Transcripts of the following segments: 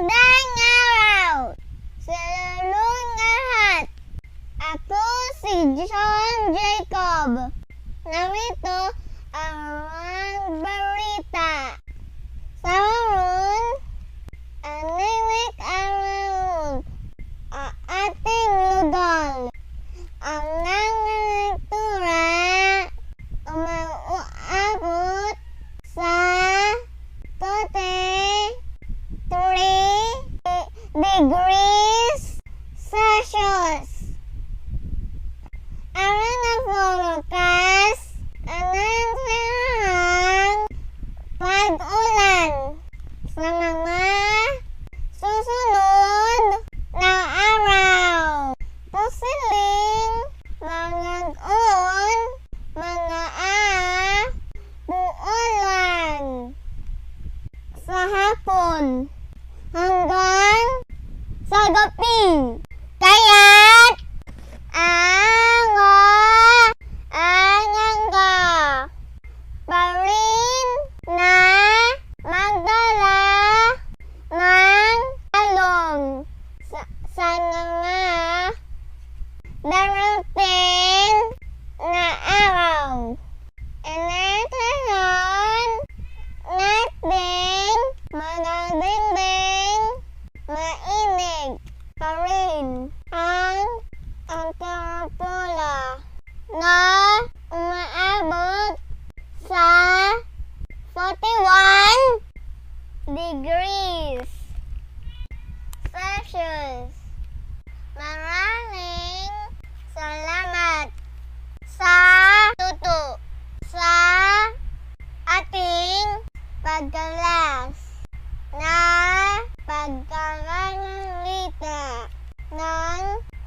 Magandang araw sa lalong lahat. Ako si John Jacob. Narito ang mga balita. Sa ngayon, aninig ang ating ludol. Ang nangangatura umabot sa 33 degrees Celsius. Ang nag-forecast ang pag-ulan sa mga susunod na araw. Posibleng mag-ulan mga buulan sa hapon hanggang sa gabi. Kaya't anganga pa rin na magdala ng talong sa mga darating na araw. Inatahan natin magandang mainig pa rin ang temperatura na umaabot sa 41 degrees Celsius. Maraming salamat sa ating pagkalas na pagkakangalita ng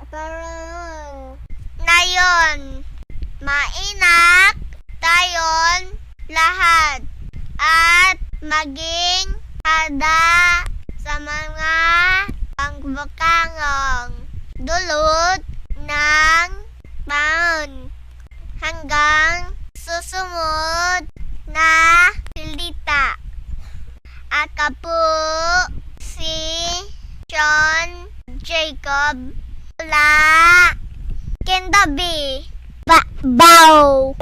paraon. Ngayon, maingat tayon lahat at maging handa sa mga pangbakangang dulot ng taon. Hanggang susunod na balita. Ako po si John Jacob mula Kindabi, Baw.